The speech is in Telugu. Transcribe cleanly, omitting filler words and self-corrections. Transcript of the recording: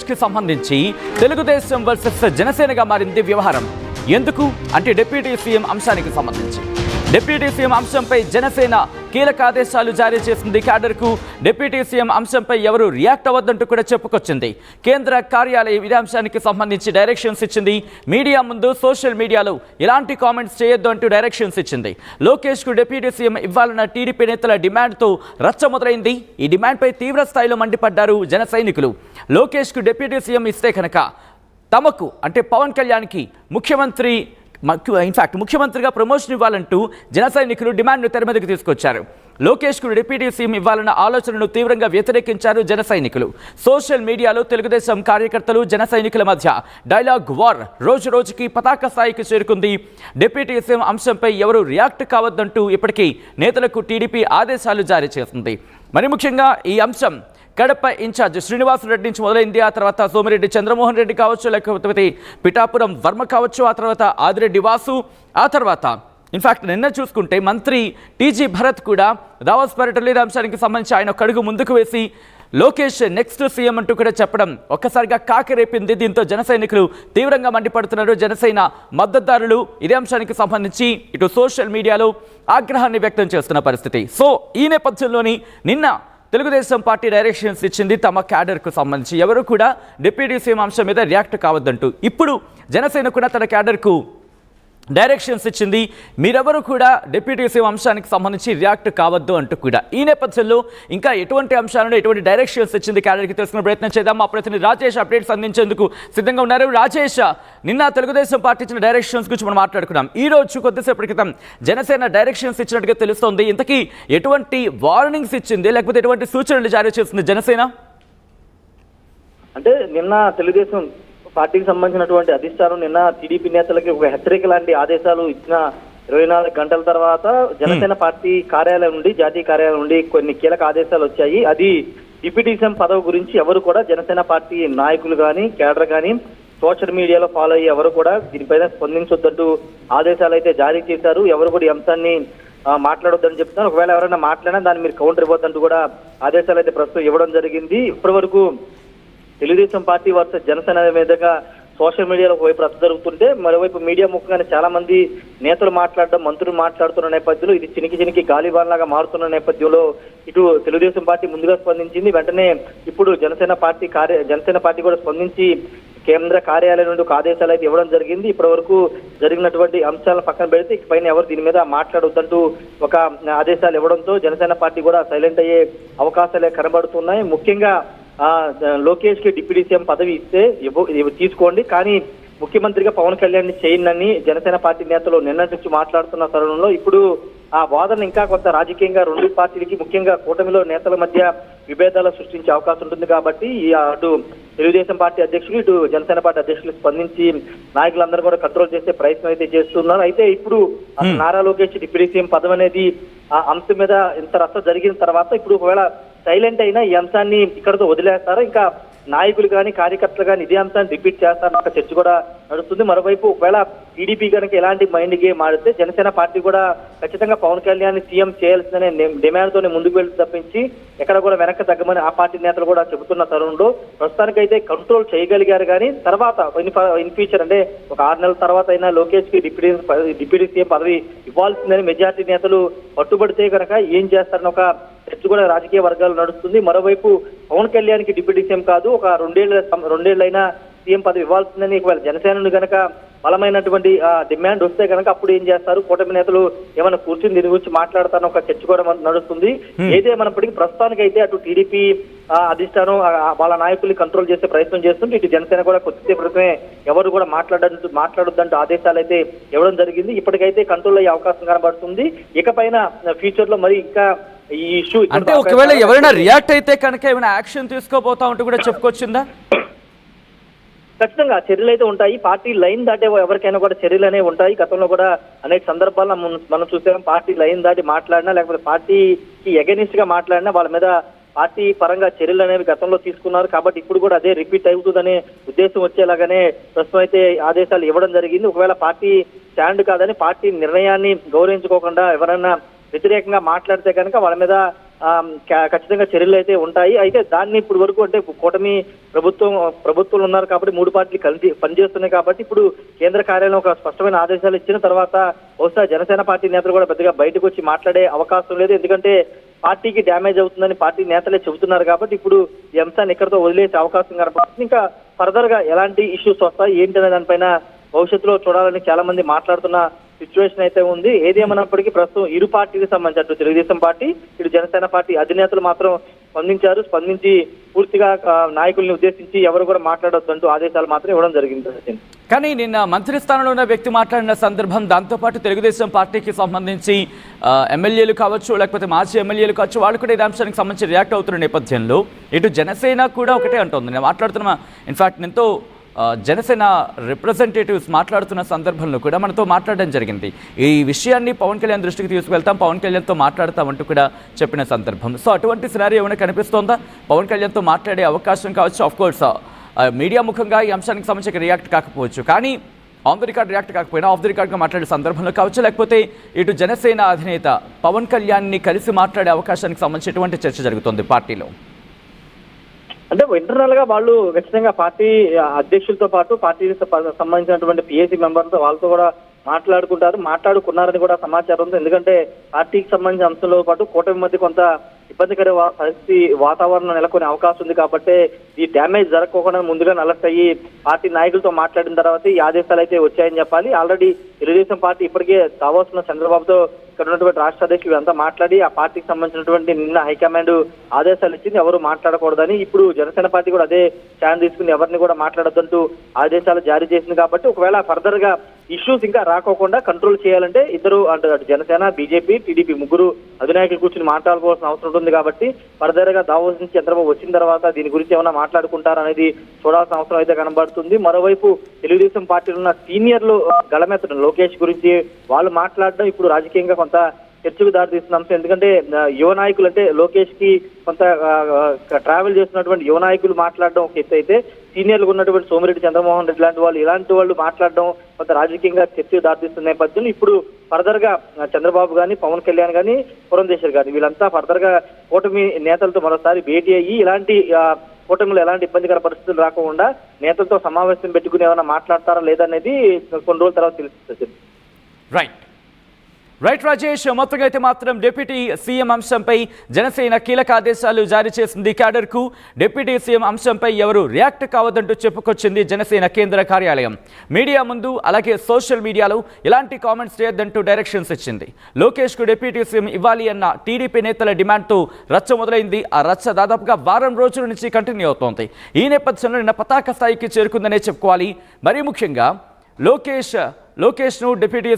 కి సంబంధించి తెలుగుదేశం వర్సెస్ జనసేనగా మారింది వ్యవహారం. ఎందుకు అంటే డిప్యూటీ సీఎం అంశానికి సంబంధించి డిప్యూటీ సీఎం అంశంపై జనసేన కీలక ఆదేశాలు జారీ చేసింది. క్యాడర్కు డిప్యూటీ సీఎం అంశంపై ఎవరు రియాక్ట్ అవ్వద్దంటూ కూడా చెప్పుకొచ్చింది. కేంద్ర కార్యాలయం ఇదే అంశానికి సంబంధించి డైరెక్షన్స్ ఇచ్చింది. మీడియా ముందు సోషల్ మీడియాలో ఎలాంటి కామెంట్స్ చేయొద్దు అంటూ డైరెక్షన్స్ ఇచ్చింది. లోకేష్కు డిప్యూటీ సీఎం ఇవ్వాలన్న టీడీపీ నేతల డిమాండ్తో రచ్చ మొదలైంది. ఈ డిమాండ్పై తీవ్ర స్థాయిలో మండిపడ్డారు జన సైనికులు. లోకేష్కు డిప్యూటీ సీఎం ఇస్తే కనుక తమకు అంటే పవన్ కళ్యాణ్కి ముఖ్యమంత్రిగా ప్రమోషన్ ఇవ్వాలంటూ జన సైనికులు డిమాండ్ను తెర మీదకు తీసుకొచ్చారు. లోకేష్కు డిప్యూటీ సీఎం ఇవ్వాలన్న ఆలోచనను తీవ్రంగా వ్యతిరేకించారు జన సైనికులు. సోషల్ మీడియాలో తెలుగుదేశం కార్యకర్తలు జన సైనికుల మధ్య డైలాగ్ వార్ రోజు రోజుకి పతాక స్థాయికి చేరుకుంది. డిప్యూటీ సీఎం అంశంపై ఎవరు రియాక్ట్ కావద్దంటూ ఇప్పటికీ నేతలకు టీడీపీ ఆదేశాలు జారీ చేసింది. మరి ముఖ్యంగా ఈ అంశం కడప ఇన్ఛార్జ్ శ్రీనివాసరెడ్డి నుంచి మొదలైంది. ఆ తర్వాత సోమిరెడ్డి చంద్రమోహన్ రెడ్డి కావచ్చు, లేకపోతే పిఠాపురం వర్మ కావచ్చు, ఆ తర్వాత ఆదిరెడ్డి వాసు, ఆ తర్వాత ఇన్ఫ్యాక్ట్ నిన్న చూసుకుంటే మంత్రి టీజీ భరత్ కూడా దావోస్ పర్యటన అంశానికి సంబంధించి ఆయన ఒక అడుగు ముందుకు వేసి లోకేష్ నెక్స్ట్ సీఎం అంటూ కూడా చెప్పడం ఒక్కసారిగా కాకిరేపింది. దీంతో జన సైనికులు తీవ్రంగా మండిపడుతున్నారు. జనసేన మద్దతుదారులు ఇదే అంశానికి సంబంధించి ఇటు సోషల్ మీడియాలో ఆగ్రహాన్ని వ్యక్తం చేస్తున్న పరిస్థితి. సో ఈ నేపథ్యంలోని నిన్న తెలుగుదేశం పార్టీ డైరెక్షన్స్ ఇచ్చింది తమ క్యాడర్కు సంబంధించి ఎవరు కూడా డిప్యూటీ సీఎం అంశం మీద రియాక్ట్ కావద్దంటూ. ఇప్పుడు జనసేన కూడా తన క్యాడర్కు డైరెక్షన్స్ ఇచ్చింది. మీరెవరు కూడా డిప్యూటీ సీఎం అంశానికి సంబంధించి రియాక్ట్ కావద్దు అంటూ కూడా. ఈ నేపథ్యంలో ఇంకా ఎటువంటి అంశాలను ఎటువంటి డైరెక్షన్స్ ఇచ్చింది క్యాడర్కి తెలుసుకునే ప్రయత్నం చేద్దాం. మా ప్రతినిధి రాజేష్ అప్డేట్స్ అందించేందుకు సిద్ధంగా ఉన్నారు. రాజేష్, నిన్న తెలుగుదేశం పార్టీ ఇచ్చిన డైరెక్షన్స్ గురించి మనం మాట్లాడుకున్నాం. ఈ రోజు కొద్దిసేపటి క్రితం జనసేన డైరెక్షన్స్ ఇచ్చినట్టుగా తెలుస్తోంది. ఇంతకీ ఎటువంటి వార్నింగ్స్ ఇచ్చింది, లేకపోతే ఎటువంటి సూచనలు జారీ చేస్తుంది జనసేన? అంటే నిన్న తెలుగుదేశం పార్టీకి సంబంధించినటువంటి అధిష్టానం నిన్న టీడీపీ నేతలకి ఒక హెచ్చరిక లాంటి ఆదేశాలు ఇచ్చిన 24 గంటల తర్వాత జనసేన పార్టీ కార్యాలయం నుండి, జాతీయ కార్యాలయం నుండి కొన్ని కీలక ఆదేశాలు వచ్చాయి. అది డిప్యూటీ సీఎం పదవి గురించి ఎవరు కూడా జనసేన పార్టీ నాయకులు కానీ కేడర్ కానీ సోషల్ మీడియాలో ఫాలో అయ్యి ఎవరు కూడా దీనిపైన స్పందించొద్దంటూ ఆదేశాలు అయితే జారీ చేశారు. ఎవరు కూడా ఈ అంశాన్ని మాట్లాడొద్దని చెప్తున్నారు. ఒకవేళ ఎవరైనా మాట్లాడినా దాన్ని మీరు కౌంటర్ ఇవ్వద్దంటూ కూడా ఆదేశాలు అయితే ప్రస్తుతం ఇవ్వడం జరిగింది. ఇప్పటి వరకు తెలుగుదేశం పార్టీ వర్సెస్ జనసేన మీదుగా సోషల్ మీడియాలో ఒకవైపు రద్దు జరుగుతుంటే మరోవైపు మీడియా ముఖంగానే చాలా మంది నేతలు మాట్లాడడం, మంత్రులు మాట్లాడుతున్న నేపథ్యంలో ఇది చినికి గాలిబాన్లాగా మారుతున్న నేపథ్యంలో ఇటు తెలుగుదేశం పార్టీ ముందుగా స్పందించింది. వెంటనే ఇప్పుడు జనసేన పార్టీ కూడా స్పందించి కేంద్ర కార్యాలయం నుండి ఒక ఆదేశాలు అయితే ఇవ్వడం జరిగింది. ఇప్పటి వరకు జరిగినటువంటి అంశాలను పక్కన పెడితే ఇకపైన ఎవరు దీని మీద మాట్లాడొద్దంటూ ఒక ఆదేశాలు ఇవ్వడంతో జనసేన పార్టీ కూడా సైలెంట్ అయ్యే అవకాశాలే కనబడుతున్నాయి. ముఖ్యంగా లోకేష్ కి డిప్యూటీ సీఎం పదవి ఇస్తే తీసుకోండి, కానీ ముఖ్యమంత్రిగా పవన్ కళ్యాణ్ చేయండి జనసేన పార్టీ నేతలు నిన్నటి నుంచి మాట్లాడుతున్న తరుణంలో ఇప్పుడు ఆ వాదన ఇంకా కొంత రాజకీయంగా రెండు పార్టీలకి ముఖ్యంగా కూటమిలో నేతల మధ్య విభేదాలు సృష్టించే అవకాశం ఉంటుంది. కాబట్టి అటు తెలుగుదేశం పార్టీ అధ్యక్షులు, ఇటు జనసేన పార్టీ అధ్యక్షులు స్పందించి నాయకులందరూ కూడా కంట్రోల్ చేసే ప్రయత్నం అయితే చేస్తున్నారు. అయితే ఇప్పుడు నారా లోకేష్ డిప్యూటీ సీఎం పదవి అనేది ఆ అంశం మీద ఇంత రచ్చ జరిగిన తర్వాత ఇప్పుడు ఒకవేళ సైలెంట్ అయినా ఈ అంశాన్ని ఇక్కడతో వదిలేస్తారా, ఇంకా నాయకులు కానీ కార్యకర్తలు కానీ ఇదే అంశాన్ని రిపీట్ చేస్తారని ఒక చర్చ కూడా నడుస్తుంది. మరోవైపు ఒకవేళ టీడీపీ కనుక ఎలాంటి మైండ్ గేమ్ ఆడితే జనసేన పార్టీ కూడా ఖచ్చితంగా పవన్ కళ్యాణ్ సీఎం చేయాల్సిన డిమాండ్తోనే ముందుకు వెళ్తూ తప్పించి ఎక్కడ కూడా వెనక్కి తగ్గమని ఆ పార్టీ నేతలు కూడా చెబుతున్న తరుణంలో ప్రస్తుతానికైతే కంట్రోల్ చేయగలిగారు. కానీ తర్వాత ఇన్ ఫ్యూచర్ అంటే ఒక 6 నెలల తర్వాత అయినా లోకేష్ కి డిప్యూటీ సీఎం పదవి ఇవ్వాల్సిందని మెజార్టీ నేతలు పట్టుబడితే కనుక ఏం చేస్తారని ఒక చర్చ కూడా రాజకీయ వర్గాలు నడుస్తుంది. మరోవైపు పవన్ కళ్యాణ్ కి డిప్యూటీ సీఎం కాదు, ఒక రెండేళ్లైనా సీఎం పదవి ఇవ్వాల్సిందని ఒకవేళ జనసేన కనుక బలమైనటువంటి డిమాండ్ వస్తే కనుక అప్పుడు ఏం చేస్తారు, కూటమి నేతలు ఏమైనా కూర్చుని దీని గురించి మాట్లాడతారని ఒక చర్చ కూడా నడుస్తుంది. ఏదేమైనప్పటికీ ప్రస్తుతానికైతే అటు టీడీపీ అధిష్టానం వాళ్ళ నాయకుల్ని కంట్రోల్ చేసే ప్రయత్నం చేస్తుంది. ఇటు జనసేన కూడా కొద్దిసేపు క్రితమే ఎవరు కూడా మాట్లాడొద్దంటూ ఆదేశాలు అయితే ఇవ్వడం జరిగింది. ఇప్పటికైతే కంట్రోల్ అయ్యే అవకాశం కనబడుతుంది. ఇకపైన ఫ్యూచర్ లో మరి ఇంకా ఈ ఇష్యూ అంటే ఒకవేళ ఎవరైనా రియాక్ట్ అయితే కనుక ఏమైనా యాక్షన్ తీసుకోబోతా ఉంటూ కూడా చెప్పుకొచ్చిందా? ఖచ్చితంగా చర్యలు అయితే ఉంటాయి. పార్టీ లైన్ దాటే ఎవరికైనా కూడా చర్యలు అనేవి ఉంటాయి. గతంలో కూడా అనేక సందర్భాల్లో మనం చూసాం, పార్టీ లైన్ దాటి మాట్లాడినా లేకపోతే పార్టీకి ఎగెనిస్ట్ గా మాట్లాడినా వాళ్ళ మీద పార్టీ పరంగా చర్యలు అనేవి గతంలో తీసుకున్నారు. కాబట్టి ఇప్పుడు కూడా అదే రిపీట్ అవుతుందనే ఉద్దేశం వచ్చేలాగానే ప్రస్తుతం అయితే ఆదేశాలు ఇవ్వడం జరిగింది. ఒకవేళ పార్టీ స్టాండ్ కాదని పార్టీ నిర్ణయాన్ని గౌరవించుకోకుండా ఎవరైనా వ్యతిరేకంగా మాట్లాడితే కనుక వాళ్ళ మీద ఖచ్చితంగా చర్యలు అయితే ఉంటాయి. అయితే దాన్ని ఇప్పుడు వరకు అంటే కూటమి ప్రభుత్వం ఉన్నారు కాబట్టి 3 పార్టీలు కలిసి పనిచేస్తున్నాయి కాబట్టి ఇప్పుడు కేంద్ర కార్యాలయం ఒక స్పష్టమైన ఆదేశాలు ఇచ్చిన తర్వాత బహుశా జనసేన పార్టీ నేతలు కూడా పెద్దగా బయటకు వచ్చి మాట్లాడే అవకాశం లేదు. ఎందుకంటే పార్టీకి డ్యామేజ్ అవుతుందని పార్టీ నేతలే చెబుతున్నారు కాబట్టి ఇప్పుడు ఈ అంశాన్ని ఇక్కడితో వదిలేసే అవకాశం కనపడుతుంది. ఇంకా ఫర్దర్ గా ఎలాంటి ఇష్యూస్ వస్తాయి ఏంటనే దానిపైన భవిష్యత్తులో చూడాలని చాలా మంది మాట్లాడుతున్న సిచ్యువేషన్ అయితే ఉంది. ఏదేమన్నప్పటికీ ప్రస్తుతం ఇరు పార్టీకి సంబంధించి అటు తెలుగుదేశం పార్టీ ఇటు జనసేన పార్టీ అధినేతలు మాత్రం స్పందించి పూర్తిగా నాయకుల్ని ఉద్దేశించి ఎవరు కూడా మాట్లాడొద్దంటూ ఆదేశాలు మాత్రం ఇవ్వడం జరిగింది. కానీ నిన్న మంత్రి స్థానంలో ఉన్న వ్యక్తి మాట్లాడిన సందర్భం, దాంతోపాటు తెలుగుదేశం పార్టీకి సంబంధించి ఎమ్మెల్యేలు కావచ్చు, లేకపోతే మాజీ ఎమ్మెల్యేలు కావచ్చు, వాళ్ళు కూడా ఈ అంశానికి సంబంధించి రియాక్ట్ అవుతున్న నేపథ్యంలో ఇటు జనసేన కూడా ఒకటే అంటుంది. నేను మాట్లాడుతున్నా, ఇన్ఫాక్ట్ ఎంతో జనసేన రిప్రజెంటేటివ్స్ మాట్లాడుతున్న సందర్భంలో కూడా మనతో మాట్లాడడం జరిగింది. ఈ విషయాన్ని పవన్ కళ్యాణ్ దృష్టికి తీసుకువెళ్తాం, పవన్ కళ్యాణ్తో మాట్లాడతామంటూ కూడా చెప్పిన సందర్భం. సో అటువంటి సినారియో ఏమైనా కనిపిస్తోందా? పవన్ కళ్యాణ్తో మాట్లాడే అవకాశం కావచ్చు. ఆఫ్ కోర్స్ మీడియా ముఖంగా ఈ అంశానికి సంబంధించి రియాక్ట్ కాకపోవచ్చు, కానీ ఆన్ ది రికార్డ్ రియాక్ట్ కాకపోయినా ఆఫ్ ది రికార్డ్గా మాట్లాడే సందర్భంలో కావచ్చు, లేకపోతే ఇటు జనసేన అధినేత పవన్ కళ్యాణ్ని కలిసి మాట్లాడే అవకాశానికి సంబంధించి ఎటువంటి చర్చ జరుగుతుంది పార్టీలో? అంటే ఇంటర్నల్ గా వాళ్ళు ఖచ్చితంగా పార్టీ అధ్యక్షులతో పాటు పార్టీకి సంబంధించినటువంటి పిఏసీ మెంబర్లతో వాళ్ళతో కూడా మాట్లాడుకున్నారని కూడా సమాచారం ఉంది. ఎందుకంటే పార్టీకి సంబంధించిన అంశంలో పాటు కూటమి మధ్య కొంత ఇబ్బందికర పరిస్థితి వాతావరణం నెలకొనే అవకాశం ఉంది కాబట్టి ఈ డ్యామేజ్ జరగకుండా ముందుగా అలర్ట్ అయ్యి పార్టీ నాయకులతో మాట్లాడిన తర్వాత ఈ ఆదేశాలు అయితే వచ్చాయని చెప్పాలి. ఆల్రెడీ తెలుగుదేశం పార్టీ ఇప్పటికే దావోస్లో చంద్రబాబుతో ఇక్కడ ఉన్నటువంటి రాష్ట్ర అధ్యక్షులు అంతా మాట్లాడి ఆ పార్టీకి సంబంధించినటువంటి నిన్న హైకమాండ్ ఆదేశాలు ఇచ్చింది ఎవరు మాట్లాడకూడదని. ఇప్పుడు జనసేన పార్టీ కూడా అదే స్టాండ్ తీసుకుని ఎవరిని కూడా మాట్లాడొద్దంటూ ఆదేశాలు జారీ చేసింది కాబట్టి ఒకవేళ ఫర్దర్ గా ఇష్యూస్ ఇంకా రాకోకుండా కంట్రోల్ చేయాలంటే ఇద్దరు అంటే జనసేన, బీజేపీ, టీడీపీ ముగ్గురు అధినాయకులు కూర్చుని మాట్లాడుకోవాల్సిన అవసరం ఉంటుంది. కాబట్టి ఫర్దర్ గా దావోస్ నుంచి చంద్రబాబు వచ్చిన తర్వాత దీని గురించి ఏమైనా మాట్లాడుకుంటారనేది చూడాల్సిన అవసరం అయితే కనబడుతుంది. మరోవైపు తెలుగుదేశం పార్టీలో ఉన్న సీనియర్లు గళమెత్తడం లోకేష్ గురించి వాళ్ళు మాట్లాడడం ఇప్పుడు రాజకీయంగా కొంత చర్చకు దారితీస్తున్న అంశం. ఎందుకంటే యువ నాయకులు అంటే లోకేష్ కి కొంత ట్రావెల్ చేస్తున్నటువంటి యువ నాయకులు మాట్లాడడం ఒక ఎత్తు అయితే, సీనియర్లు ఉన్నటువంటి సోమిరెడ్డి చంద్రమోహన్ రెడ్డి ఇలాంటి వాళ్ళు మాట్లాడడం కొంత రాజకీయంగా చర్చకు దారితీస్తున్న నేపథ్యంలో ఇప్పుడు ఫర్దర్ గా చంద్రబాబు గాని, పవన్ కళ్యాణ్ గాని, పురంధేశ్వర్ గాని వీళ్ళంతా ఫర్దర్ గా కూటమి నేతలతో మరోసారి భేటీ అయ్యి ఇలాంటి కూటమిలో ఎలాంటి ఇబ్బందికర పరిస్థితులు రాకుండా నేతలతో సమావేశం పెట్టుకుని ఏమైనా మాట్లాడతారా లేదనేది కొన్ని రోజుల తర్వాత తెలుస్తుంది. రైట్ రాజేష్, మొత్తంగా అయితే మాత్రం డిప్యూటీ సీఎం అంశంపై జనసేన కీలక ఆదేశాలు జారీ చేసింది. క్యాడర్కు డిప్యూటీ సీఎం అంశంపై ఎవరు రియాక్ట్ కావద్దంటూ చెప్పుకొచ్చింది జనసేన కేంద్ర కార్యాలయం. మీడియా ముందు అలాగే సోషల్ మీడియాలో ఇలాంటి కామెంట్స్ చేయొద్దంటూ డైరెక్షన్స్ ఇచ్చింది. లోకేష్కు డిప్యూటీ సీఎం ఇవ్వాలి అన్న టీడీపీ నేతల డిమాండ్తో రచ్చ మొదలైంది. ఆ రచ్చ దాదాపుగా వారం రోజుల నుంచి కంటిన్యూ అవుతోంది. ఈ నేపథ్యంలో నిన్న పతాక స్థాయికి చేరుకుందనే చెప్పుకోవాలి. మరీ ముఖ్యంగా లోకేష్ను డిప్యూటీ